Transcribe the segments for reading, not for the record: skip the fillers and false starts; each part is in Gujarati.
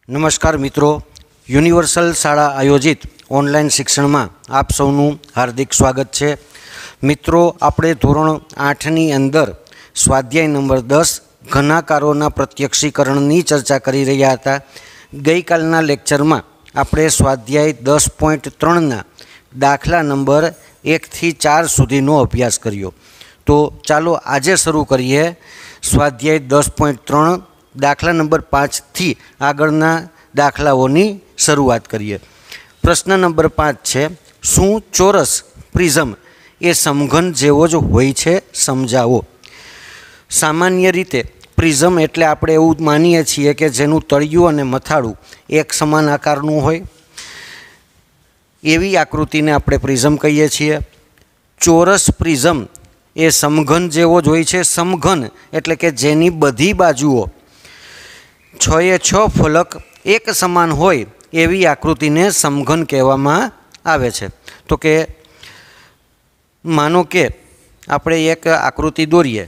नमस्कार मित्रों, यूनिवर्सल शाळा आयोजित ऑनलाइन शिक्षण में आप सौનું हार्दिक स्वागत है। मित्रों, આપણે ધોરણ 8ની અંદર સ્વાધ્યાય નંબર 10 ઘનાકારોના પ્રત્યક્ષીકરણની ચર્ચા કરી રહ્યા હતા। ગઈકાલના લેક્ચરમાં આપણે સ્વાધ્યાય 10.3ના દાખલા નંબર 1 થી 4 સુધીનો અભ્યાસ કર્યો। તો ચાલો આજે શરૂ કરીએ સ્વાધ્યાય 10.3 दाखला नंबर 5 थी आगळना दाखलाओनी शरूआत करिए। प्रश्न नंबर 5 है, शू चोरस प्रिज्म ए समघन जेवो ज होय छे समजावो। सामान्य रीते प्रिज्म एटले आपणे एवुं मानीए छीए के जेनुं तळियुं अने मथाळुं एक समान आकारनुं होय, एवी आकृतिने आपणे प्रिज्म कहीए छीए। चोरस प्रिज्म ए समघन जेवो ज होय छे। समघन एटले के जेनी बधी बाजुओ 6 फलक एक समान होय एवी आकृति ने समघन कहेवामां आवे छे। तो के मानो के आपणे एक आकृति दोरीए,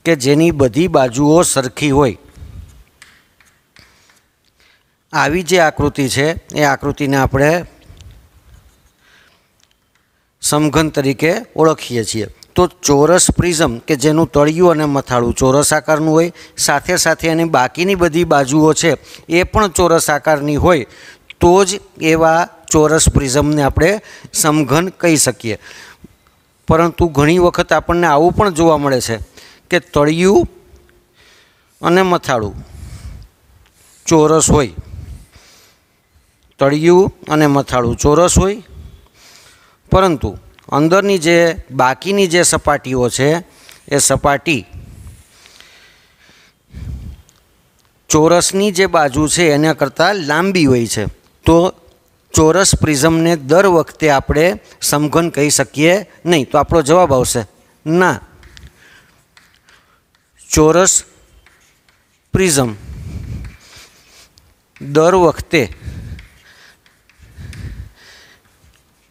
के जेनी बधी बाजुओ सरखी होय। आवी जे आकृति छे ए आकृति ने आपणे समघन तरीके ओळखीए छीए। तो चोरस प्रिज्म के जेनु तळियुं अने मथाळुं चोरस आकारनुं होय, साथे साथे एनी बाकीनी बधी बाजुओ छे ए पण चोरस आकारनी होय तो ज एवा चोरस प्रिज्મને આપણે સમઘન કહી શકીએ। પરંતુ ઘણી વખત આપણને આવું પણ જોવા મળે છે કે તળિયું અને મથાળું ચોરસ હોય, તળિયું અને મથાળું ચોરસ હોય, परंतु अंदरनी जे बाकीनी जे सपाटीओ छे ए सपाटी चोरसनी जे बाजू छे एना करता लांबी होय छे। तो चोरस प्रिज्મને दर वखते आपणे समघन कही सकीए नहीं। तो आपणो जवाब आवशे ना। चोरस प्रिज्म दर वखते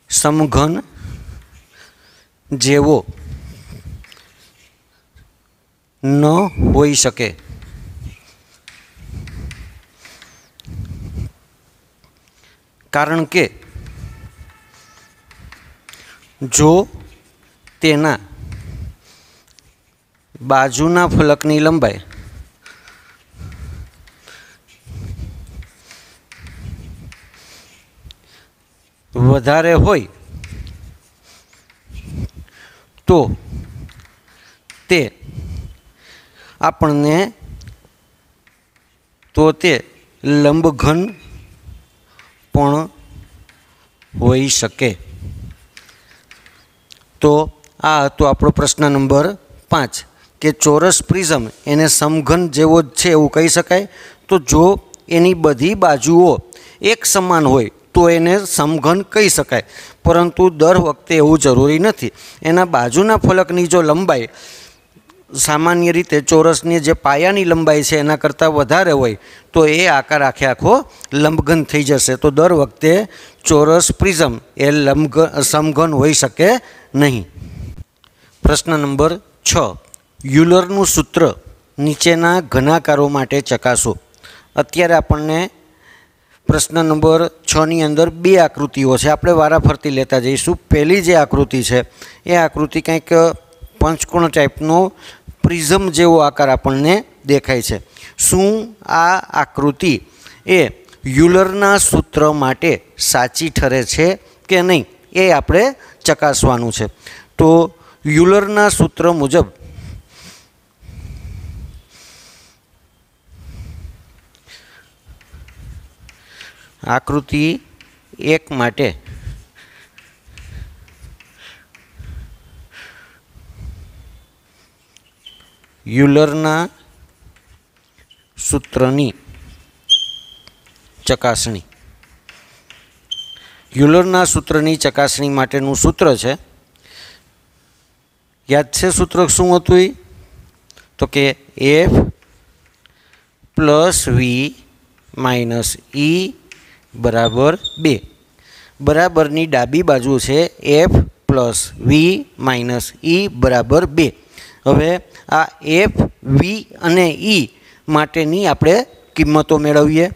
समघन जेवो न होई शके। कारण के जो तेना बाजुना फलकनी लंबाई वधारे होय तो ते आपने लंबघन पण होई शके। तो आ हतो आपणो प्रश्न नंबर 5 के चोरस प्रिज्म एने समघन जेवो छे एवुं कही शकाय। तो जो एनी बधी बाजुओ एक समान होय तो एने समघन कही शकाय, परंतु दर वखते एवुं जरूरी नथी। एना बाजुना फलकनी जो लंबाई सामान्य रीते चोरसनी जे पायानी लंबाई छे एना करता वधारे होय तो ए आकार आखे आखो लंबघन थई जशे। तो दर वखते चोरस प्रिज्म ए समघन होई शके नहीं। प्रश्न नंबर 6, युलरनुं सूत्र नीचेना घनाकारो माटे चकासो। अत्यारे आपणने प्रश्न नंबर 6 नी अंदर 2 आकृतिओ छे, आपणे वाराफरती लेता जईशुं। पहली जे आकृति छे ए आकृति कंईक पंचकोण टाइपनो प्रिज्म जेवो आकार आपणने देखाय छे। शुं आ आकृति ए युलरना सूत्र माटे साची ठरे छे के नहीं ए आपणे चकासवानुं छे। तो युलरना सूत्र मुजब आकृति 1 माटे युलरना सूत्रनी चकासणी। युलरना सूत्रनी चकासणी माटेनुं सूत्र छे, याद छे सूत्र शुं हतुं? तो के F + V - E बराबर 2। बराबरनी डाबी बाजू है F + V - E बराबर 2। હવે આ એફ, વી અને ઈ માટેની આપણે કિંમતો મેળવીએ.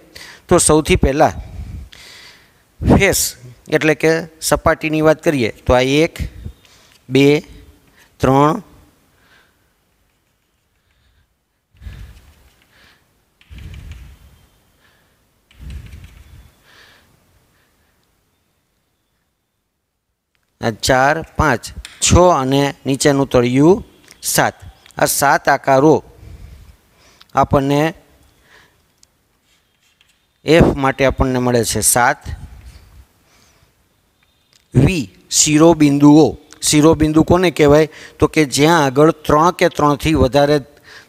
તો સૌથી પહેલાં ફેસ એટલે કે સપાટીની વાત કરીએ તો આ 1, 2, 3, 4, 5, 6 અને નીચેનું તળિયું 7. આ 7 આકારો આપણને એફ માટે આપણને મળે છે 7. વી શિરોબિંદુઓ. શિરોબિંદુ કોને કહેવાય? તો કે જ્યાં આગળ 3 કે 3થી વધારે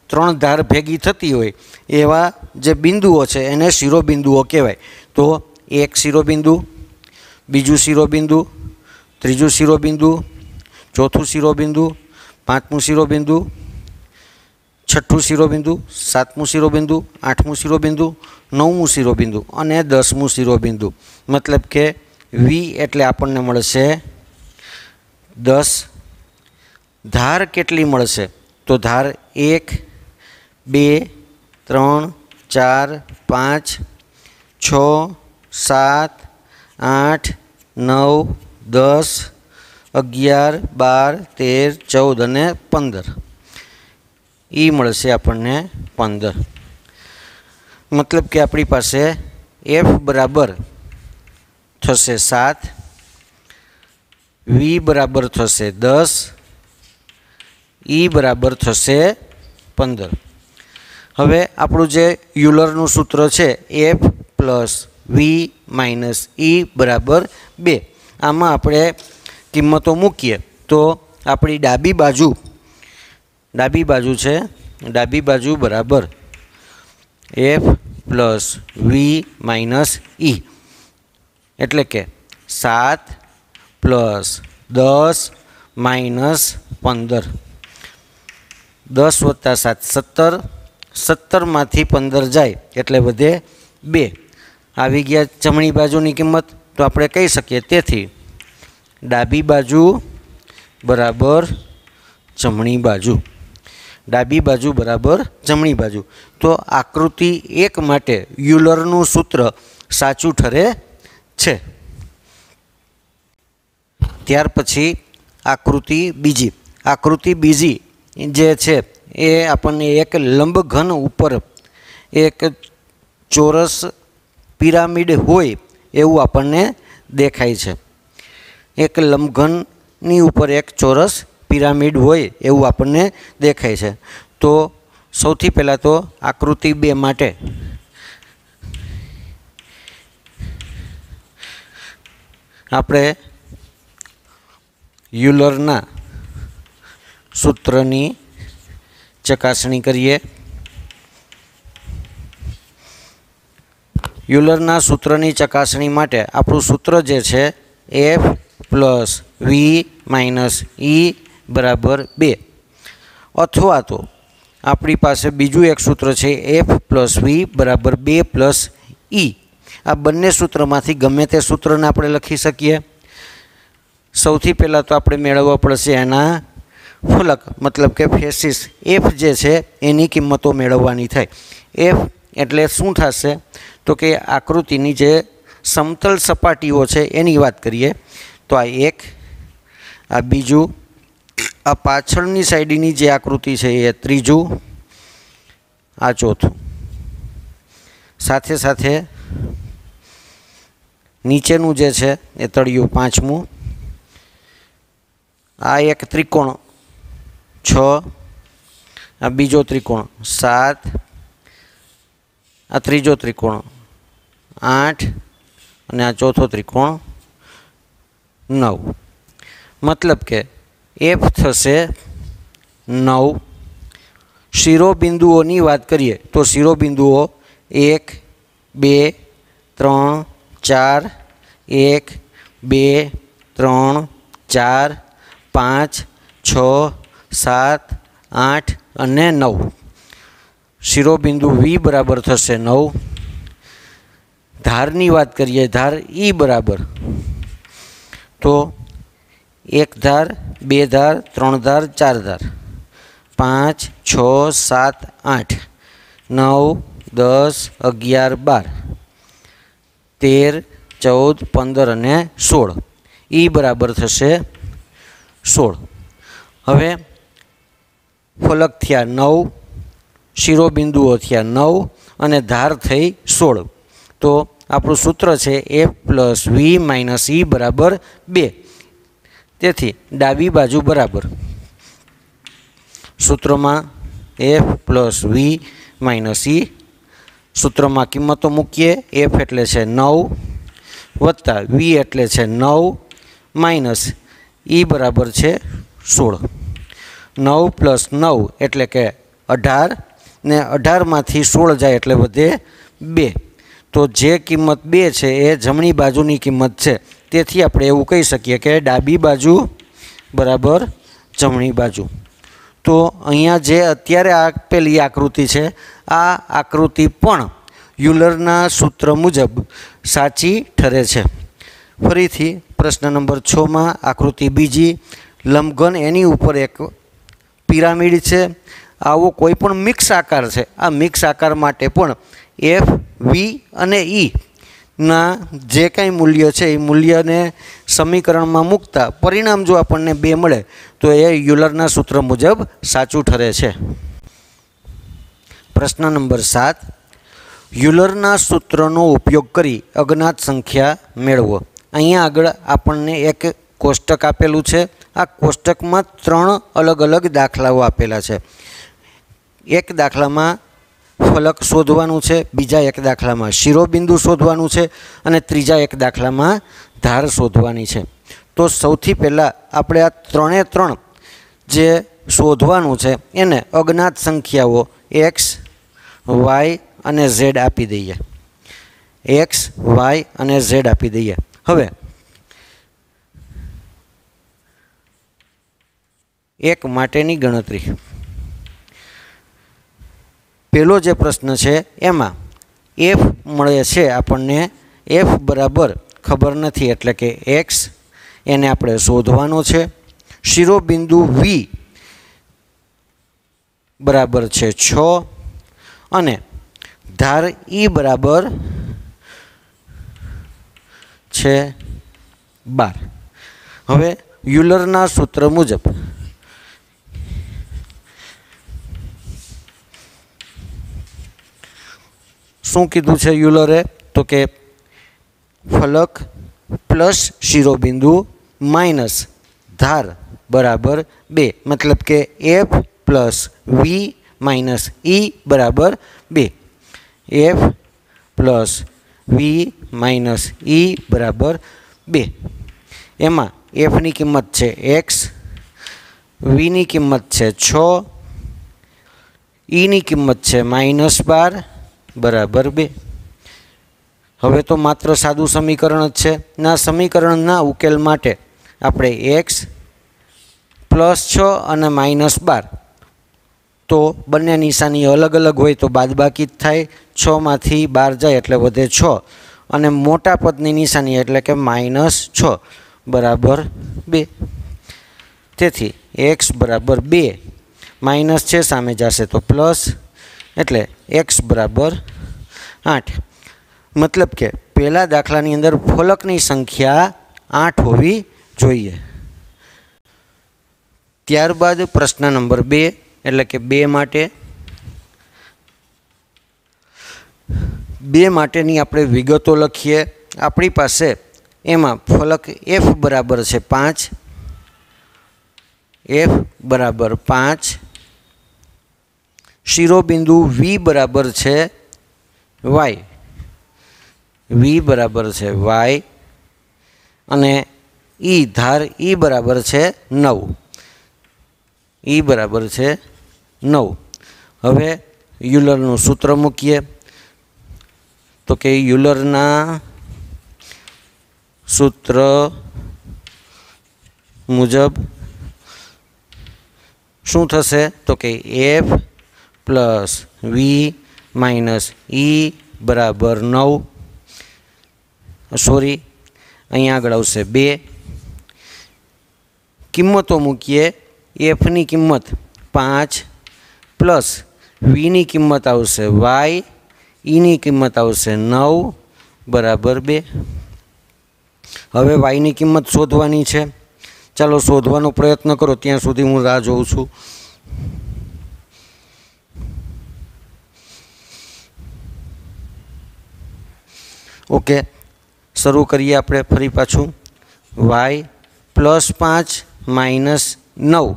3 ધાર ભેગી થતી હોય એવા જે બિંદુઓ છે એને શિરોબિંદુઓ કહેવાય. તો એક શિરોબિંદુ, બીજું શિરોબિંદુ, ત્રીજું શિરોબિંદુ, ચોથું શિરોબિંદુ, પાંચમું શિરોબિંદુ, છઠ્ઠું શિરોબિંદુ, સાતમું શિરોબિંદુ, આઠમું શિરોબિંદુ, નવમું શિરોબિંદુ અને 10મું શિરોબિંદુ. મતલબ કે વી એટલે આપણને મળશે 10. ધાર કેટલી મળશે? તો ધાર 1, 2, 3, 4, 5, 6, 7, 8, 9, 10, 11, 12, 13, 14 અને 15. એ મળશે આપણને 15. મતલબ કે આપણી પાસે એફ બરાબર થશે 7, વી બરાબર થશે 10, ઈ બરાબર થશે 15. હવે આપણું જે યુલરનું સૂત્ર છે એફ પ્લસ વી માઇનસ ઈ બરાબર 2. આમાં આપણે કિંમતો મૂકીએ તો આપણી ડાબી બાજુ છે ડાબી બાજુ બરાબર એફ પ્લસ વી માઇનસ ઈ એટલે કે 7 પ્લસ 10 માઇનસ 15. 10 વત્તા 7 17. 17માંથી 15 જાય એટલે વધે 2. આવી ગયા જમણી બાજુની કિંમત. તો આપણે કહી શકીએ તેથી ડાબી બાજુ બરાબર જમણી બાજુ. ડાબી બાજુ બરાબર જમણી બાજુ. તો આકૃતિ 1 માટે યુલરનું સૂત્ર સાચું ઠરે છે. ત્યાર પછી આકૃતિ બીજી જે છે એ આપણને એક લંબઘન ઉપર એક ચોરસ પિરામિડ હોય એવું આપણને દેખાય છે. એક લંબઘનની ઉપર એક ચોરસ પિરામિડ હોય એવું આપણને દેખાય છે. તો સૌથી પહેલાં તો આકૃતિ 2 માટે આપણે યુલરના સૂત્રની ચકાસણી કરીએ. યુલરના સૂત્રની ચકાસણી માટે આપણું સૂત્ર જે છે એફ પ્લસ વી માઇનસ ઈ બરાબર 2. અથવા તો આપણી પાસે બીજું એક સૂત્ર છે એફ પ્લસ વી બરાબર 2 પ્લસ ઈ. આ બંને સૂત્રમાંથી ગમે તે સૂત્રને આપણે લખી શકીએ. સૌથી પહેલાં તો આપણે મેળવવા પડશે એના ફલક મતલબ કે ફેસિસ. એફ જે છે એની કિંમતો મેળવવાની થાય. એફ એટલે શું થશે? તો કે આકૃતિની જે સમતલ સપાટીઓ છે એની વાત કરીએ તો આ 1, આ બીજું, આ પાછળની સાઈડની જે આકૃતિ છે એ 3, આ 4. સાથે સાથે નીચેનું જે છે એ તળિયું 5મું. આ એક ત્રિકોણ 6, આ બીજો ત્રિકોણ 7, આ ત્રીજો ત્રિકોણ 8 અને આ ચોથો ત્રિકોણ 9. મતલબ કે એફ થશે 9. શિરોબિંદુઓની વાત કરીએ તો શિરોબિંદુઓ 1, 2, 3, 4, 1, 2, 3, 4, 5, 6, 7, 8 અને 9. શિરોબિંદુ વી બરાબર થશે 9. ધારની વાત કરીએ, ધાર ઈ બરાબર તો 1 ધાર, 2 ધાર, 3 ધાર, 4 ધાર, 5 6 7 8 9 10 11 12 13 14 15 અને 16 એ બરાબર થશે 16। હવે ફલક થયા 9, શિરોબિંદુઓ થયા 9 અને ધાર થઈ 16। તો આપણું સૂત્ર છે f પ્લસ વી માઇનસ ઈ બરાબર 2। તેથી ડાબી બાજુ બરાબર સૂત્રમાં f પ્લસ વી માઇનસ ઈ, સૂત્રમાં કિંમતો મૂકીએ। f એટલે છે 9 વત્તા વી એટલે છે 9 માઇનસ ઈ બરાબર છે 16। 9 પ્લસ 9 એટલે કે 18 ને 18માંથી 16 જાય એટલે વધે 2। તો જે કિંમત 2 છે એ જમણી બાજુની કિંમત છે, તેથી આપણે એવું કહી શકીએ કે ડાબી બાજુ બરાબર જમણી બાજુ। તો અહીંયા જે અત્યારે આપેલી આકૃતિ છે, આ આકૃતિ પણ યુલરના સૂત્ર મુજબ સાચી ઠરે છે। ફરીથી પ્રશ્ન નંબર 6માં આકૃતિ બીજી, લંબઘન એની ઉપર એક પિરામિડ છે। આવો કોઈ પણ મિક્સ આકાર છે, આ મિક્સ આકાર માટે પણ એફ, વી અને ઈ ના જે કાંઈ મૂલ્ય છે એ મૂલ્યને સમીકરણમાં મૂકતા પરિણામ જો આપણને 2 મળે તો એ યુલરના સૂત્ર મુજબ સાચું ઠરે છે। પ્રશ્ન નંબર 7, યુલરના સૂત્રનો ઉપયોગ કરી અજ્ઞાત સંખ્યા મેળવો। અહીંયા આગળ આપણને એક કોષ્ટક આપેલું છે। આ કોષ્ટકમાં 3 અલગ અલગ દાખલાઓ આપેલા છે। એક દાખલામાં ફલક શોધવાનું છે, બીજા એક દાખલામાં શિરોબિંદુ શોધવાનું છે અને ત્રીજા એક દાખલામાં ધાર શોધવાની છે। તો સૌથી પહેલાં આપણે આ 3એ 3 જે શોધવાનું છે એને અજ્ઞાત સંખ્યાઓ એક્સ, વાય અને ઝેડ આપી દઈએ। એક્સ, વાય અને ઝેડ આપી દઈએ। હવે એક માટેની ગણતરી, પહેલો જે પ્રશ્ન છે એમાં એફ મળે છે આપણને। એફ બરાબર ખબર નથી એટલે કે એક્સ, એને આપણે શોધવાનો છે। શિરોબિંદુ વી બરાબર છે 6 અને ધાર ઈ બરાબર છે 12। હવે યુલરના સૂત્ર મુજબ શું કીધું છે યુલરે? તો કે ફલક પ્લસ શિરોબિંદુ માઇનસ ધાર બરાબર 2, મતલબ કે એફ પ્લસ વી માઇનસ ઈ બરાબર 2। એફ પ્લસ વી માઇનસ ઈ બરાબર 2। એમાં એફની કિંમત છે એક્સ, વીની કિંમત છે 6, ઈની કિંમત છે -12 બરાબર 2। હવે તો માત્ર સાદું સમીકરણ જ છે। ના સમીકરણના ઉકેલ માટે આપણે એક્સ +6 અને -12, તો બંને નિશાની અલગ અલગ હોય તો બાદબાકી જ થાય। 6માંથી 12 જાય એટલે વધે 6 અને મોટા પદની નિશાની એટલે કે -6 બરાબર 2। તેથી એક્સ બરાબર 2, માઇનસ છે સામે જશે તો પ્લસ, એટલે એક્સ બરાબર 8। મતલબ કે પહેલા દાખલાની અંદર ફલકની સંખ્યા 8 હોવી જોઈએ। ત્યારબાદ પ્રશ્ન નંબર 2 એટલે કે 2 માટે 2 માટેની આપણે વિગતો લખીએ। આપણી પાસે એમાં ફલક એફ બરાબર છે 5, એફ બરાબર 5, શિરોબિંદુ વી બરાબર છે વાય, વી બરાબર છે વાય અને ઈ ધાર ઈ બરાબર છે 9, ઈ બરાબર છે 9। હવે યુલરનું સૂત્ર મૂકીએ તો કે યુલરના સૂત્ર મુજબ શું થશે? તો કે એફ પ્લસ વી માઇનસ ઈ બરાબર 9, સોરી અહીંયા આગળ આવશે 2। કિંમતો મૂકીએ। એફની કિંમત 5, प्लस वीनी किंमत आवशे वाय, ईनी किंमत आवशे 9 बराबर 2। हवे वायनी किंमत शोधवानी छे। चालो शोधवानो प्रयत्न करो, त्यां सुधी हूँ राह जोऊं छुं। ओके, शुरू करिए आपणे फरी पाछुं। वाय +5 -9,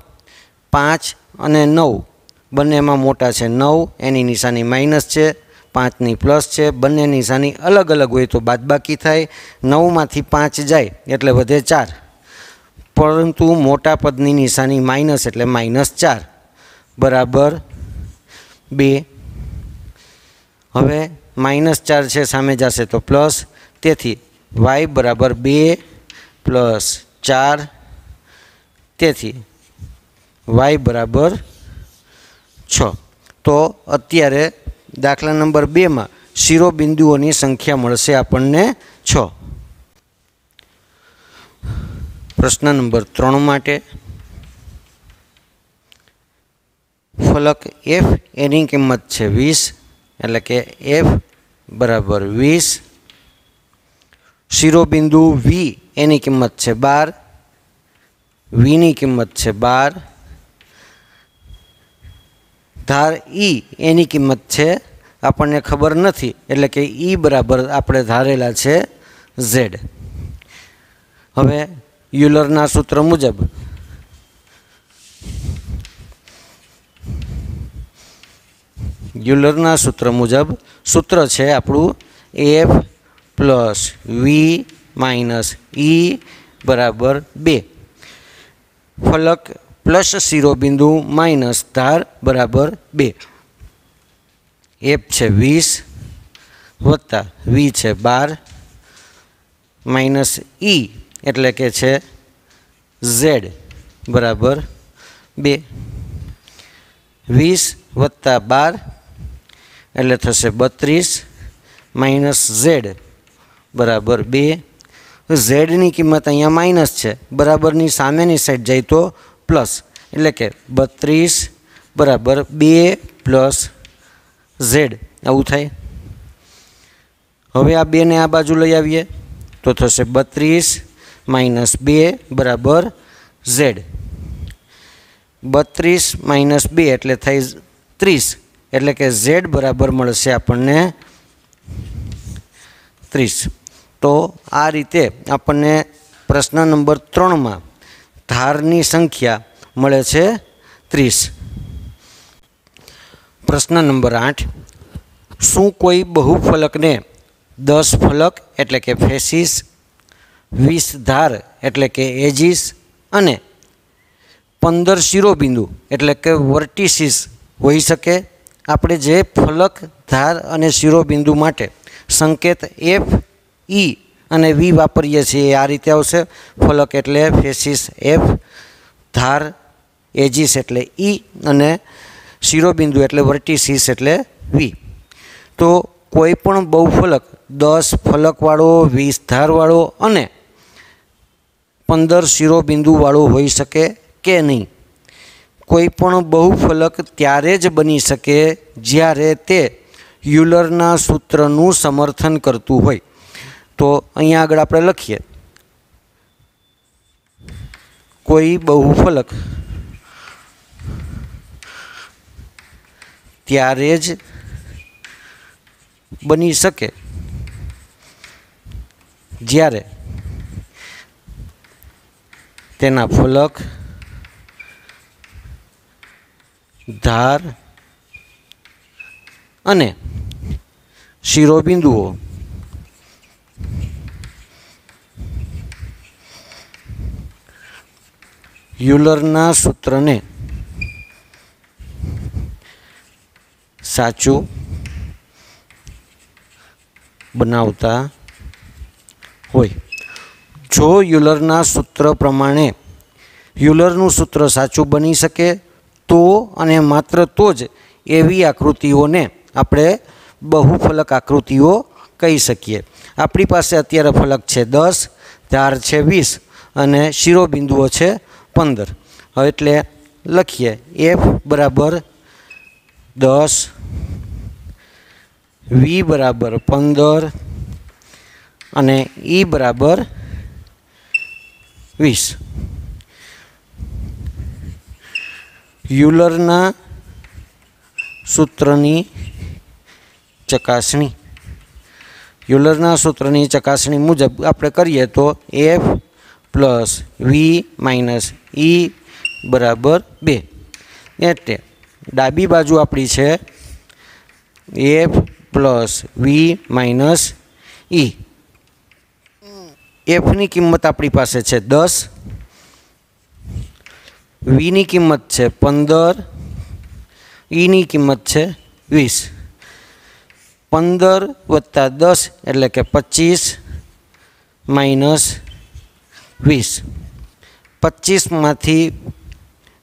5 અને 9 બંનેમાં મોટા છે। 9 એની નિશાની માઇનસ છે, 5ની પ્લસ છે। બંને નિશાની અલગ અલગ હોય તો બાદબાકી થાય। 9માંથી 5 જાય એટલે વધે 4, પરંતુ મોટા પદની નિશાની માઇનસ એટલે -4 બરાબર 2। હવે -4 છે સામે જશે તો પ્લસ, તેથી y બરાબર 2 + 4, તેથી y બરાબર 6। તો અત્યારે દાખલા નંબર 2 માં શિરોબિંદુઓની સંખ્યા મળશે આપણને 6। પ્રશ્ન નંબર 3 માટે ફલક f એની કિંમત છે 20, એટલે કે f બરાબર 20। શિરોબિંદુ v એની કિંમત છે 12, vની કિંમત છે 12। ધાર e એની કિંમત છે આપણને ખબર નથી, એટલે કે e બરાબર આપણે ધારેલા છે z। હવે યુલરના સૂત્ર મુજબ સૂત્ર છે આપણું f + v - e બરાબર 2। ફલક પ્લસ શિરોબિંદુ માઇનસ ધાર બરાબર 2। f છે 20 વત્તા v છે 12 માઇનસ e એટલે કે છે z બરાબર 2। 20 વત્તા 12 એટલે થશે 32 માઇનસ z બરાબર 2। ઝેડની કિંમત અહીંયા માઇનસ છે, બરાબરની સામેની સાઈડ જાય તો પ્લસ, એટલે કે 32 બરાબર 2 + z આવું થાય। હવે આ 2 ને આ બાજુ લઈ આવીએ તો થશે 32 - 2 બરાબર z। 32 - 2 એટલે થાય 30, એટલે કે z બરાબર મળશે આપણને 30। તો આ રીતે આપણને પ્રશ્ન નંબર 3 માં ધારની સંખ્યા મળે છે 30। પ્રશ્ન નંબર 8, શું કોઈ બહુફલકને 10 ફલક એટલે કે ફેસીસ, 20 ધાર એટલે કે એજીસ અને 15 શિરોબિંદુ એટલે કે વર્ટિસીસ હોઈ શકે? આપણે જે ફલક, ધાર અને શિરોબિંદુ માટે સંકેત f, e અને v વાપરીએ છીએ આ રીતે આવશે। ફલક એટલે ફેસીસ f, ધાર એજીસ એટલે e અને શિરોબિંદુ એટલે વર્ટિસીસ એટલે v। તો કોઈ પણ બહુફલક 10 ફલકવાળો, 20 ધારવાળો અને 15 શિરોબિંદુવાળો હોઈ શકે કે નહીં? કોઈ પણ બહુફલક ત્યારે જ બની શકે જ્યારે તે યુલરના સૂત્રનું સમર્થન કરતું હોય। તો અહીંયા આગળ આપણે લખીએ, કોઈ બહુફલક ત્યારે જ બની શકે જ્યારે તેના ફલક, ધાર અને શિરોબિંદુઓ યુલરના સૂત્રને સાચું બનાવતા હોય। જો યુલરના સૂત્ર પ્રમાણે યુલરનું સૂત્ર સાચું બની શકે તો અને માત્ર તો જ એવી આકૃતિઓને આપણે બહુફલક આકૃતિઓ કહી શકીએ। આપણી પાસે અત્યારે ફલક છે 10, ધાર છે 20 અને શિરોબિંદુઓ છે 15। હવે એટલે લખીએ f બરાબર 10, વી બરાબર 15 અને ઈ બરાબર 20. યુલરના સૂત્રની ચકાસણી. યુલરના સૂત્રની ચકાસણી મુજબ આપણે કરીએ તો એફ પ્લસ વી માઇનસ ઈ બરાબર 2. એટલે ડાબી બાજુ આપણી છે એફ પ્લસ વી માઇનસ ઈ. એફની કિંમત આપણી પાસે છે 10, વીની કિંમત છે 15, ઈની કિંમત છે 20. 15 વત્તા 10 એટલે કે 25 માઇનસ 20. 25માંથી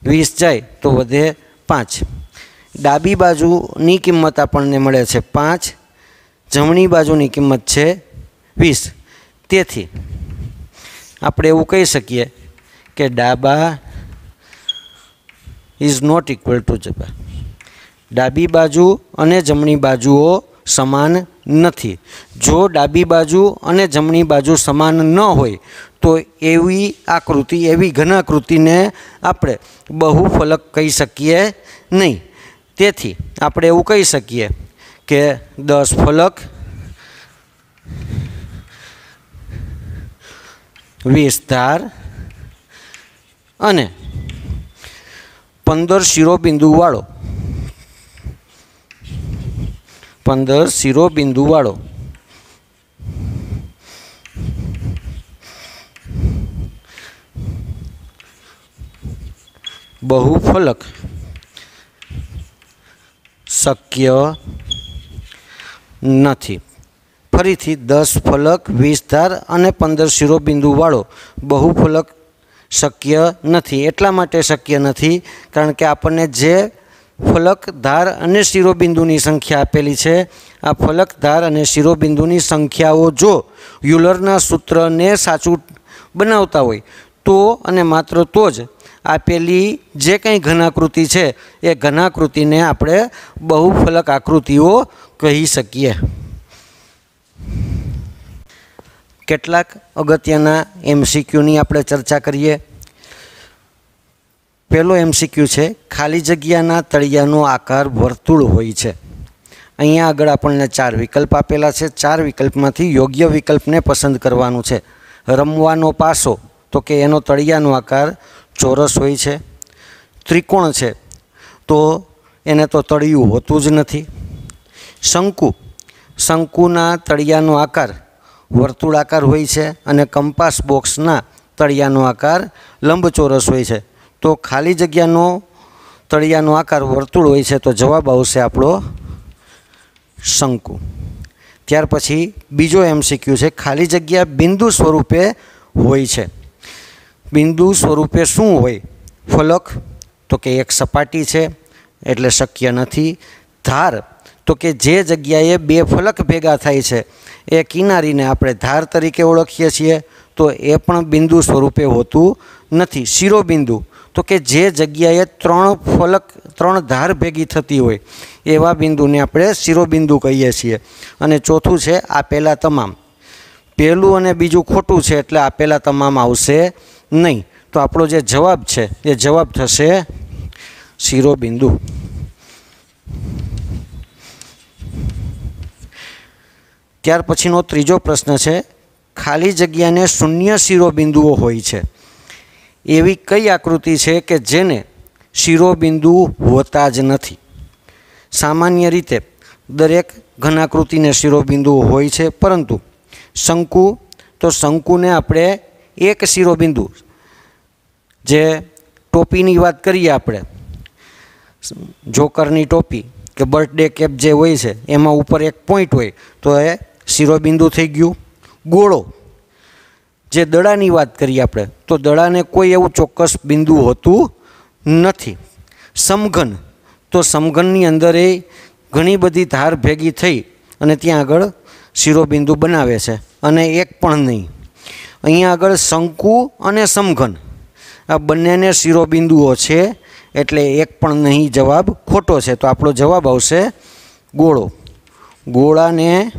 20 જાય તો વધે 5. ડાબી બાજુની કિંમત આપણને મળે છે 5, જમણી બાજુની કિંમત છે 20. તેથી આપણે એવું કહી શકીએ કે ડાબા ઇઝ નોટ ઇક્વલ ટુ જબા. ડાબી બાજુ અને જમણી બાજુઓ સમાન નથી. જો ડાબી બાજુ અને જમણી બાજુ સમાન ન હોય તો એવી આકૃતિ, એવી ઘનાકૃતિને આપણે બહુફલક કહી શકીએ નહીં. તેથી આપણે એવું કહી શકીએ કે 10 ફલક, 20 ધાર અને 15 શિરોબિંદુવાળો 15 શિરોબિંદુવાળો બહુફલક શક્ય નથી. ફરીથી 10 ફલક, 20 ધાર અને 15 શિરોબિંદુવાળો બહુફલક શક્ય નથી. એટલા માટે શક્ય નથી કારણ કે આપણને જે ફલક, ધાર અને શિરોબિંદુની સંખ્યા આપેલી છે, આ ફલક, ધાર અને શિરોબિંદુની સંખ્યાઓ જો યુલરના સૂત્રને સાચું બનાવતા હોય તો અને માત્ર તો જ આપેલી જે કંઈ ઘનાકૃતિ છે એ ઘનાકૃતિને આપણે બહુફલક આકૃતિઓ કહી શકીએ. કેટલાક અગત્યના MCQની આપણે ચર્ચા કરીએ. પહેલો MCQ છે, ખાલી જગ્યાના તળિયાનો આકાર વર્તુળ હોય છે. અહીંયા આગળ આપણને 4 વિકલ્પ આપેલા છે. 4 વિકલ્પમાંથી યોગ્ય વિકલ્પને પસંદ કરવાનું છે. રમવાનો પાસો, તો કે એનો તળિયાનો આકાર ચોરસ હોય છે. ત્રિકોણ છે તો એને તો તળિયું હોતું જ નથી. શંકુ, શંકુના તળિયાનો આકાર વર્તુળાકાર હોય છે અને કંપાસ બોક્સના તળિયાનો આકાર લંબચોરસ હોય છે. તો ખાલી જગ્યાનો તળિયાનો આકાર વર્તુળ હોય છે તો જવાબ આવશે આપણો શંકુ. ત્યાર પછી બીજો MCQ છે, ખાલી જગ્યા બિંદુ સ્વરૂપે હોય છે. બિંદુ સ્વરૂપે શું હોય? ફલક, તો કે એક સપાટી છે એટલે શક્ય નથી. ધાર, તો કે જે જગ્યાએ 2 ફલક ભેગા થાય છે એ કિનારીને આપણે ધાર તરીકે ઓળખીએ છીએ તો એ પણ બિંદુ સ્વરૂપે હોતું નથી. શિરોબિંદુ, તો કે જે જગ્યાએ 3 ફલક, 3 ધાર ભેગી થતી હોય એવા બિંદુને આપણે શિરોબિંદુ કહીએ છીએ. અને ચોથું છે આપેલા તમામ. પહેલું અને બીજું ખોટું છે એટલે આપેલા તમામ આવશે નહીં. તો આપણો જે જવાબ છે એ જવાબ થશે શિરોબિંદુ. ત્યાર પછીનો ત્રીજો પ્રશ્ન છે, ખાલી જગ્યાને શૂન્ય શિરોબિંદુઓ હોય છે. એવી કઈ આકૃતિ છે કે જેને શિરોબિંદુ હોતા જ નથી? સામાન્ય રીતે દરેક ઘનાકૃતિને શિરોબિંદુઓ હોય છે, પરંતુ શંકુ, તો શંકુને આપણે એક શિરોબિંદુ, જે ટોપીની વાત કરીએ આપણે, જોકરની ટોપી કે બર્થડે કેપ જે હોય છે એમાં ઉપર એક પોઈન્ટ હોય તો એ શિરોબિંદુ થઈ ગયું. ગોળો, જે દડાની વાત કરીએ આપણે તો દડાને કોઈ એવું ચોક્કસ બિંદુ હોતું નથી. સમઘન, તો સમઘનની અંદર એ ઘણી બધી ધાર ભેગી થઈ અને ત્યાં આગળ શિરોબિંદુ બનાવે છે અને એક પણ નહીં. અહીંયા આગળ શંકુ અને સમઘન આ બંનેને શિરોબિંદુઓ છે એટલે એક પણ નહીં જવાબ ખોટો છે। તો આપણો જવાબ આવશે ગોળો। ગોળાને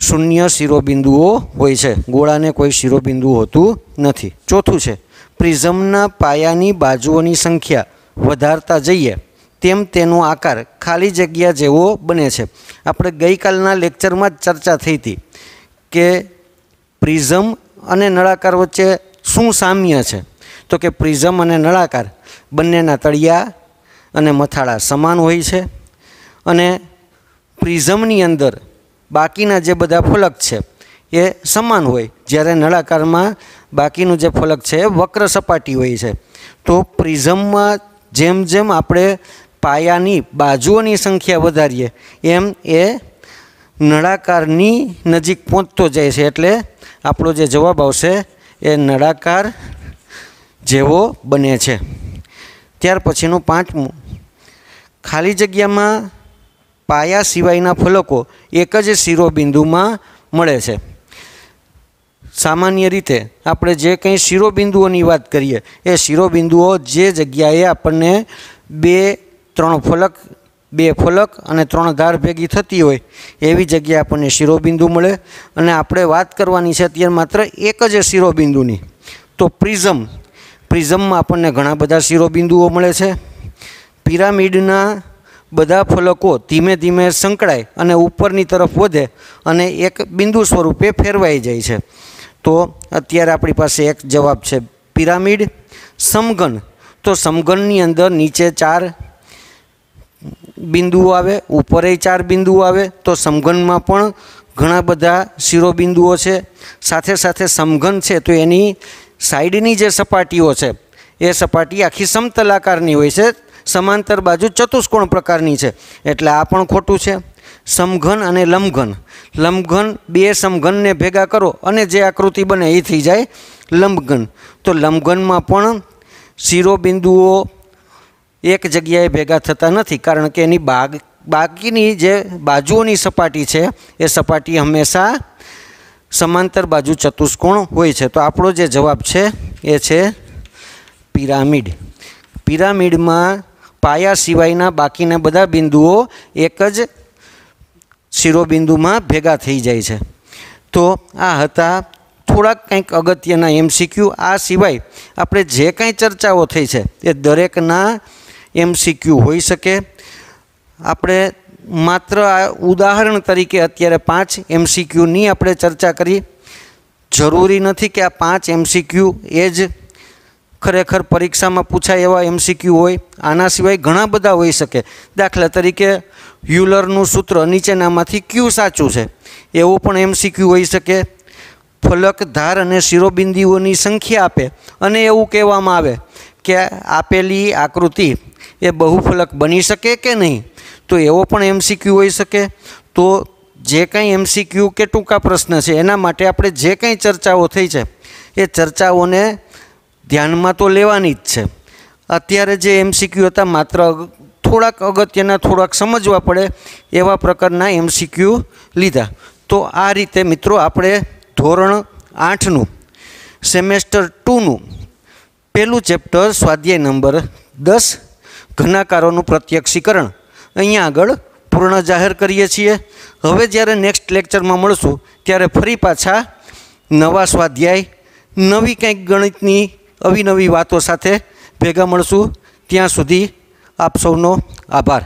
શૂન્ય શિરોબિંદુઓ હોય છે, ગોળાને કોઈ શિરોબિંદુ હોતું નથી। ચોથું છે પ્રિઝમના પાયાની બાજુઓની સંખ્યા વધારતા જઈએ તેમ તેનો આકાર ખાલી જગ્યા જેવો બને છે। આપણે ગઈકાલના લેક્ચરમાં જ ચર્ચા થઈ હતી કે પ્રિઝમ અને નળાકાર વચ્ચે શું સામ્ય છે, તો કે પ્રિઝમ અને નળાકાર બંનેના તળિયા અને મથાળા સમાન હોય છે અને પ્રિઝમની અંદર બાકીના જે બધા ફલક છે એ સમાન હોય, જ્યારે નળાકારમાં બાકીનું જે ફલક છે એ વક્ર સપાટી હોય છે। તો પ્રિઝમમાં જેમ જેમ આપણે પાયાની બાજુઓની સંખ્યા વધારીએ એમ એ નળાકારની નજીક પહોંચતો જાય છે, એટલે આપણો જે જવાબ આવશે એ નળાકાર જેવો બને છે। ત્યાર પછીનું પાંચમું, ખાલી જગ્યામાં પાયા સિવાયના ફલકો એક જ શિરોબિંદુમાં મળે છે। સામાન્ય રીતે આપણે જે કંઈ શિરોબિંદુઓની વાત કરીએ એ શિરોબિંદુઓ જે જગ્યાએ આપણને બે ફલક અને 3 ધાર ભેગી થતી હોય એવી જગ્યાએ આપણને શિરોબિંદુ મળે। અને આપણે વાત કરવાની છે અત્યારે માત્ર એક જ શિરોબિંદુની। તો પ્રિઝમમાં આપણને ઘણા બધા શિરોબિંદુઓ મળે છે। પિરામિડના બધા ફલકો ધીમે ધીમે સંકળાય અને ઉપરની તરફ વધે અને એક બિંદુ સ્વરૂપે ફેરવાઈ જાય છે। તો અત્યારે આપણી પાસે એક જવાબ છે પિરામિડ। સમઘન, તો સમઘનની અંદર નીચે 4 બિંદુઓ આવે, ઉપરે 4 બિંદુઓ આવે, તો સમઘનમાં પણ ઘણા બધા શિરોબિંદુઓ છે। સાથે સાથે સમઘન છે તો એની સાઈડની જે સપાટીઓ છે એ સપાટી આખી સમતલાકારની હોય છે, સમાંતર બાજુ ચતુષ્કોણ પ્રકારની છે, એટલે આ પણ ખોટું છે। સમઘન અને લંબઘન બે સમઘનને ભેગા કરો અને જે આકૃતિ બને એ થઈ જાય લંબઘન। તો લંબઘનમાં પણ શિરોબિંદુઓ એક જગ્યાએ ભેગા થતા નથી, કારણ કે એની બાકીની જે બાજુઓની સપાટી છે એ સપાટી હંમેશા સમાંતર બાજુ ચતુષ્કોણ હોય છે। તો આપણો જે જવાબ છે એ છે પિરામિડ। પિરામિડમાં પાયા સિવાયના બાકીના બધા બિંદુઓ એક જ શિરોબિંદુમાં ભેગા થઈ જાય છે। તો આ હતા થોડાક કંઈક અગત્યના MCQ। આ સિવાય આપણે જે કાંઈ ચર્ચાઓ થઈ છે એ દરેકના MCQ હોઈ શકે। આપણે માત્ર આ ઉદાહરણ તરીકે અત્યારે 5 MCQની આપણે ચર્ચા કરી। જરૂરી નથી કે આ 5 MCQ એ જ ખરેખર પરીક્ષામાં પૂછાય એવા MCQ હોય, આના સિવાય ઘણા બધા હોઈ શકે। દાખલા તરીકે યુલરનું સૂત્ર નીચેનામાંથી ક્યુ સાચું છે એવું પણ MCQ હોઈ શકે। ફલક, ધાર અને શિરોબિંદુઓની સંખ્યા આપે અને એવું કહેવામાં આવે કે આપેલી આકૃતિ એ બહુફલક બની શકે કે નહીં, તો એવો પણ MCQ હોઈ શકે। તો જે કંઈ MCQ કે ટૂંકા પ્રશ્ન છે એના માટે આપણે જે કંઈ ચર્ચાઓ થઈ છે એ ચર્ચાઓને ધ્યાનમાં તો લેવાની જ છે। અત્યારે જે MCQ હતા માત્ર થોડાક અગત્યના, થોડાક સમજવા પડે એવા પ્રકારના MCQ લીધા। તો આ રીતે મિત્રો આપણે ધોરણ 8નું સેમેસ્ટર 2નું પહેલું ચેપ્ટર સ્વાધ્યાય નંબર 10 ઘનાકારોનું પ્રત્યક્ષીકરણ અહીંયા આગળ પૂર્ણ જાહેર કરીએ છીએ। હવે જ્યારે નેક્સ્ટ લેક્ચરમાં મળશું ત્યારે ફરી પાછા નવા સ્વાધ્યાય, નવી કંઈક ગણિતની અવિનવી વાતો સાથે ભેગા મળશું। ત્યાં સુધી આપ સૌનો આભાર।